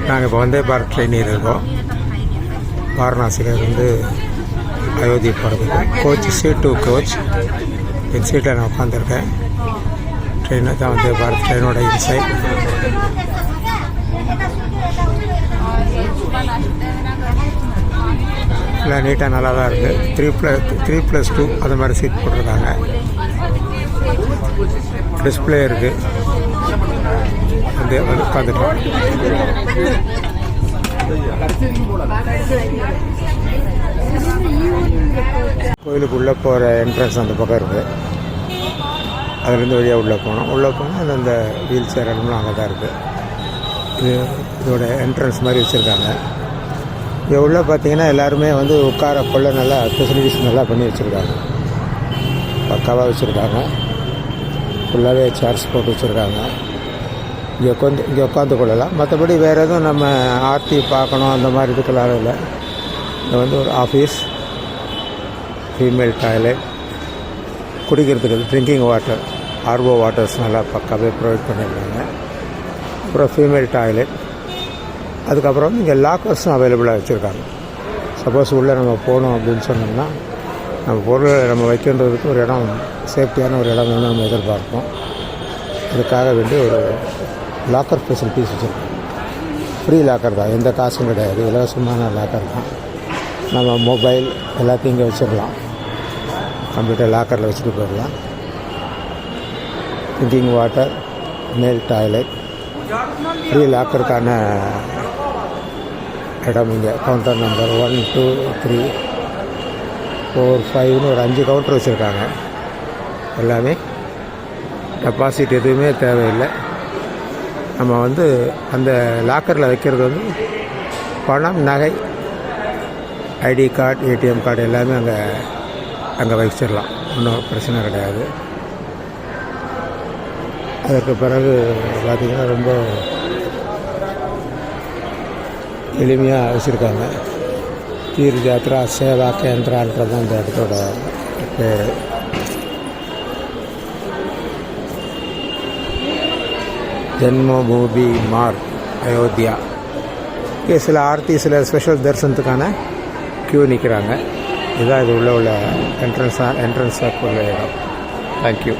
நாங்கள் இப்போ வந்தே பாரத் ட்ரெயின் இருக்கோம். வாரணாசியிலேருந்து அயோத்தி போகிறது. Coach C2 coach. என் சீட்டில் நான் உட்காந்துருக்கேன். ட்ரெயினில் தான் வந்தே பாரத் ட்ரெயினோட இன்சைட். இல்லை நீட்டாக நல்லா தான் இருக்குது. 3+2 அது மாதிரி சீட் போட்டிருக்காங்க. டிஸ்பிளே இருக்குது. வந்து உட்காந்துட்டோம். கோயிலுக்குள்ளே போகிற என்ட்ரன்ஸ் அந்த பக்கம் இருக்குது. அதுலேருந்து வழியாக உள்ளே போனோம். உள்ளே போனால் அந்த வீல் சேர் இடம்லாம் அங்கே தான் இருக்குது. இதோட என்ட்ரன்ஸ் மாதிரி வச்சுருக்காங்க. இங்கே உள்ளே பார்த்தீங்கன்னா எல்லாருமே வந்து உட்கார கொள்ள நல்லா ஃபெசிலிட்டிஸ் நல்லா பண்ணி வச்சுருக்காங்க. பக்காவாக வச்சுருக்காங்க. ஃபுல்லாகவே சேர்ஸ் போட்டு வச்சுருக்காங்க. இங்கே உட்காந்து கொள்ளலாம். மற்றபடி வேறு எதுவும் நம்ம ஆர்த்தி பார்க்கணும் அந்த மாதிரி இதுக்கெல்லாம் இல்லை. இது வந்து ஒரு ஆஃபீஸ். ஃபீமேல் டாய்லெட், குடிக்கிறதுக்கு ட்ரிங்கிங் வாட்டர், ஆர்ஓ வாட்டர்ஸ் நல்லா பக்காவே ப்ரொவைட் பண்ணியிருக்காங்க. அப்புறம் ஃபீமேல் டாய்லெட். அதுக்கப்புறம் வந்து இங்கே லாக்கர்ஸும் அவைலபிளாக வச்சுருக்காங்க. சப்போஸ் உள்ளே நம்ம போகணும் அப்படின்னு சொன்னோம்னா நம்ம பொருளை நம்ம வைக்கின்றதுக்கு ஒரு இடம், சேஃப்டியான ஒரு இடம் வேணும் நம்ம எதிர்பார்ப்போம். அதுக்காக வேண்டி ஒரு லாக்கர் ஃபெசிலிட்டிஸ் வச்சுருக்கோம். ஃப்ரீ லாக்கர் தான், எந்த காசும் கிடையாது. இலவசமான லாக்கர் தான். நம்ம மொபைல் எல்லாத்தையும் இங்கே வச்சிடலாம். கம்ப்யூட்டர் லாக்கரில் வச்சுட்டு போயிடலாம். ட்ரிங்கிங் வாட்டர், மேல் டாய்லெட், ஃப்ரீ லாக்கருக்கான இடம் இங்கே. கவுண்டர் நம்பர் 1, 2, 3, 4, 5ன்னு ஒரு 5 கவுண்டர் வச்சுருக்காங்க. எல்லாமே டெபாசிட் எதுவுமே தேவையில்லை. நம்ம வந்து அந்த லாக்கரில் வைக்கிறது வந்து பணம், நகை, ஐடி கார்டு, ஏடிஎம் கார்டு எல்லாமே அங்கே வச்சிடலாம். ஒன்றும் பிரச்சனை கிடையாது. அதற்கு பிறகு பார்த்திங்கன்னா ரொம்ப எளிமையாக வச்சுருக்காங்க. தீர்த் யாத்ரா சேவா கேந்திரான்றது தான் இந்த இடத்தோட பேர். ஜென்மபூமி மார்க், அயோத்தியா. இங்கே சில ஆர்த்தி, சில ஸ்பெஷல் தரிசனத்துக்கான க்யூ நிற்கிறாங்க. இதுதான் இது உள்ள என்ட்ரன்ஸாக உள்ள இடம். தேங்க்யூ.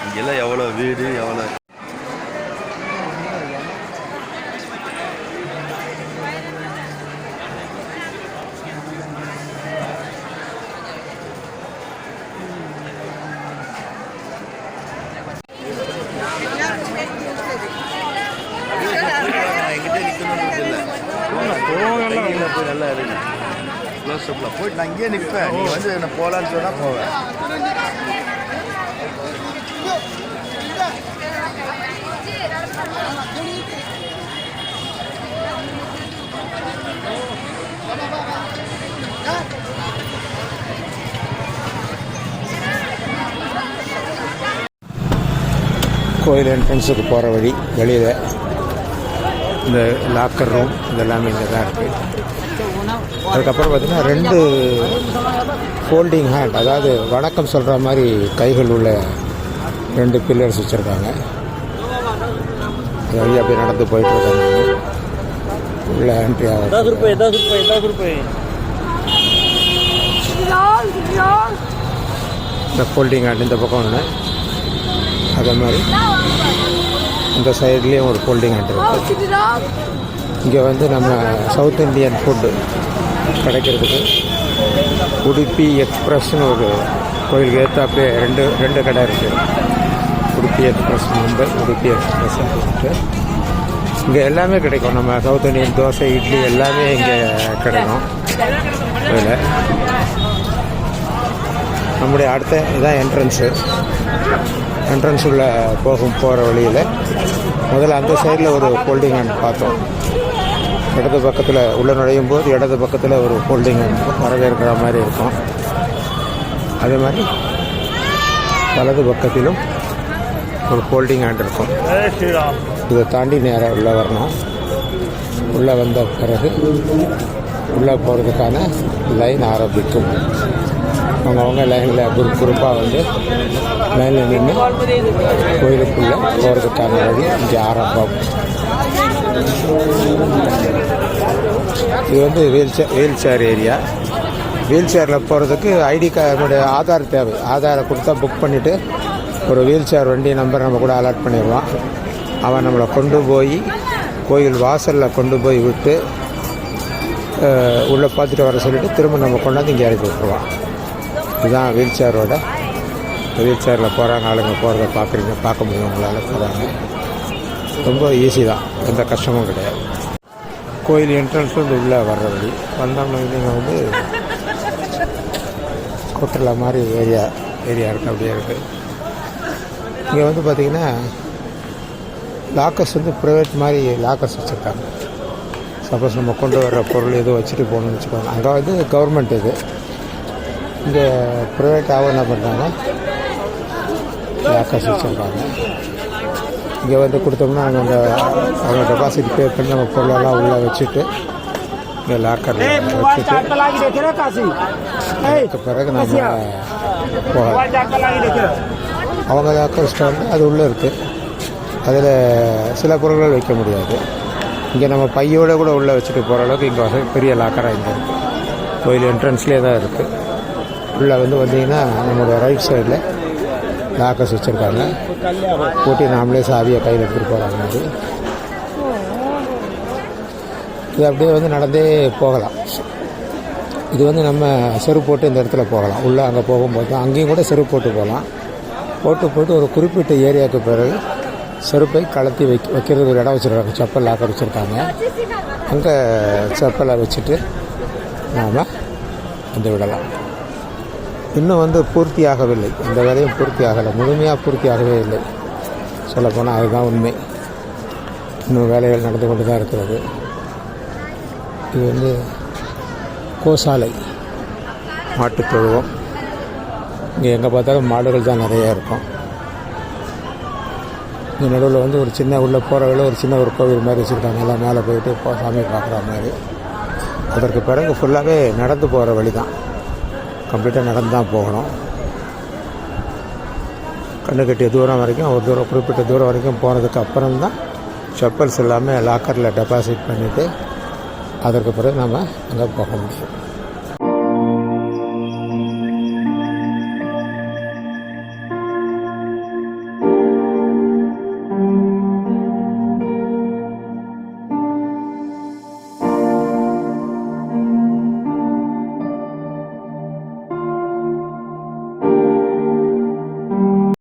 இங்கெல்லாம் எவ்வளோ வீடு, எவ்வளோ எங்கிட்ட நிற்கணும் இல்லை போய் நல்லா இருக்கு. ப்ளஸ் ஸ்டெப்பில் போயிட்டு நான் இங்கேயே நிற்பேன். நீங்கள் வந்து என்ன போகலான்னு சொன்னால் போவேன். கோயில் என்ட்ரன்ஸுக்கு போகிற வழி வெளியில் இந்த லாக்கர் ரூம் இதெல்லாமே இங்கே தான் இருக்குது. அதுக்கப்புறம் பார்த்திங்கன்னா 2 ஃபோல்டிங் ஹேண்ட், அதாவது வணக்கம் சொல்கிற மாதிரி கைகள் உள்ள 2 பில்லர்ஸ் வச்சுருக்காங்க. அது வழி அப்படியே நடந்து போயிட்டுருக்காங்க. உள்ள என்ட்ரி ஆகும். இந்த ஃபோல்டிங் ஹேண்ட் இந்த பக்கம் ஒன்று, அதே மாதிரி இந்த சைட்லேயும் ஒரு ஃபோல்டிங் ஹேண்ட் இருக்குது. இங்கே வந்து நம்ம சவுத் இண்டியன் ஃபுட்டு கிடைக்கிறதுக்கு உடுப்பி எக்ஸ்பிரஸ்னு ஒரு கோயிலுக்கு ஏற்றாப்பே ரெண்டு கடை இருக்குது. உடுப்பி எக்ஸ்பிரஸ் மும்பை, உடுப்பி எக்ஸ்பிரஸ் அப்படின்ட்டு இங்கே எல்லாமே கிடைக்கும். நம்ம சவுத் இண்டியன் தோசை, இட்லி எல்லாமே இங்கே கிடைக்கும். இதில் நம்முடைய அடுத்த இதான் என்ட்ரன்ஸ் உள்ள போகிற வழியில் முதல்ல அந்த சைடில் ஒரு ஃபோல்டிங் ஹேண்ட் பார்த்தோம். இடது பக்கத்தில் உள்ள நுழையும் போது இடது பக்கத்தில் ஒரு ஃபோல்டிங் ஹேண்ட் வரவேற்கிற மாதிரி இருக்கும். அதே மாதிரி வலது பக்கத்திலும் ஒரு ஃபோல்டிங் ஹேண்ட் இருக்கும். இதை தாண்டி நேராக உள்ளே வரணும். உள்ளே வந்த பிறகு உள்ளே போகிறதுக்கான லைன் ஆரம்பிக்கும். அவங்க லைனில் குரூப்பாக வந்து லைனில் நின்று கோயிலுக்குள்ளே போகிறதுக்கான வழி இங்கே ஆரம்பம். இது வந்து வீல் சேர் ஏரியா. வீல் சேரில் போகிறதுக்கு ஐடி கார்டு, ஆதார் தேவை. ஆதாரை கொடுத்தா புக் பண்ணிவிட்டு ஒரு வீல் சேர் வண்டி நம்பர் நம்ம கூட அலாட் பண்ணிடுவான். அவன் நம்மளை கொண்டு போய் கோயில் வாசலில் கொண்டு போய் விட்டு உள்ளே பார்த்துட்டு வர சொல்லிவிட்டு திரும்ப நம்ம கொண்டாந்து இங்கே இறக்கி விட்டுருவான். இதுதான் வீல் சேரில் போகிறாங்க ஆளுங்க போகிறத பார்க்க முடியும். உங்களால் போகிறாங்க. ரொம்ப ஈஸி தான், எந்த கஷ்டமும் கிடையாது. கோயில் என்ட்ரன்ஸ் வந்து உள்ளே வர்ற வழி வந்தோம்னா நீங்கள் வந்து கொட்டலை மாதிரி ஏரியா இருக்குது. அப்படியே இருக்குது. இங்கே வந்து பார்த்திங்கன்னா லாக்கர்ஸ் வந்து ப்ரைவேட் மாதிரி லாக்கர்ஸ் வச்சுருக்காங்க. சப்போஸ் நம்ம கொண்டு வர்ற பொருள் எதுவும் வச்சுட்டு போகணுன்னு வச்சுக்கோங்க. அங்கே வந்து கவர்மெண்ட் இது. இங்கே ப்ரைவேட்டாகவும் என்ன பண்ணுறாங்க, லாக்கர்ஸ் வச்சுருக்காங்க. இங்கே வந்து கொடுத்தோம்னா அவங்க டெபாசிட் பே பண்ணி நம்ம பொருளெல்லாம் உள்ளே வச்சுட்டு இங்கே லாக்கரில் வச்சுட்டு அதுக்கு பிறகு நம்ம போகலாம். அவங்க லாக்கர் ஸ்டாண்டு அது உள்ளே இருக்குது. அதில் சில பொருட்கள் வைக்க முடியாது. இங்கே நம்ம பையோடு கூட உள்ளே வச்சுட்டு போகிற அளவுக்கு இங்கே பெரிய லாக்கராக இங்கே இருக்குது. கோயில் என்ட்ரன்ஸ்லேயே தான் இருக்குது. உள்ளே வந்து வந்தீங்கன்னா நம்மளோட ரைட் சைடில் லாக்கர்ஸ் வச்சுருக்காங்க. போட்டு நாமளே சாவியை கையில் எடுத்துகிட்டு போகிறாங்க. இது அப்படியே வந்து நடந்தே போகலாம். இது வந்து நம்ம செருப்பு போட்டு இந்த இடத்துல போகலாம். உள்ளே அங்கே போகும்போது தான் அங்கேயும் கூட செருப்பு போட்டு போகலாம். போட்டு ஒரு குறிப்பிட்ட ஏரியாவுக்கு பிறகு செருப்பை கலத்தி வைக்கிறது ஒரு இடம் வச்சுருக்காங்க. செப்பல் லாக்கர் வச்சுருக்காங்க. அங்கே செப்பலை வச்சுட்டு நாம் வந்து விடலாம். இன்னும் வந்து பூர்த்தி ஆகவில்லை. இந்த வேலையும் பூர்த்தி ஆகலை, முழுமையாக பூர்த்தி ஆகவே இல்லை. சொல்லப்போனால் அதுதான் உண்மை. இன்னும் வேலைகள் நடந்து கொண்டு தான் இருக்கிறது. இது வந்து கோசாலை மாட்டுத் தொழுவம். இங்கே எங்கே பார்த்தாலும் மாடுகள் தான் நிறையா இருக்கும். இந்த நடுவில் வந்து ஒரு சின்ன உள்ளே போகிற வேலை ஒரு சின்ன ஒரு கோவில் மாதிரி வச்சுருக்காங்க. எல்லாம் மேலே போயிட்டு சாமி பார்க்குற மாதிரி. அதற்கு பிறகு ஃபுல்லாகவே நடந்து போகிற வழி தான். கம்ப்ளீட்டாக நடந்து தான் போகணும். கண்ணு கட்டிய தூரம் வரைக்கும் ஒரு தூரம் குறிப்பிட்ட தூரம் வரைக்கும் போனதுக்கு அப்புறம் தான் செப்பல்ஸ் எல்லாமே லாக்கரில் டெபாசிட் பண்ணிவிட்டு அதற்கு பிறகு நம்ம அங்கே போக முடியும்.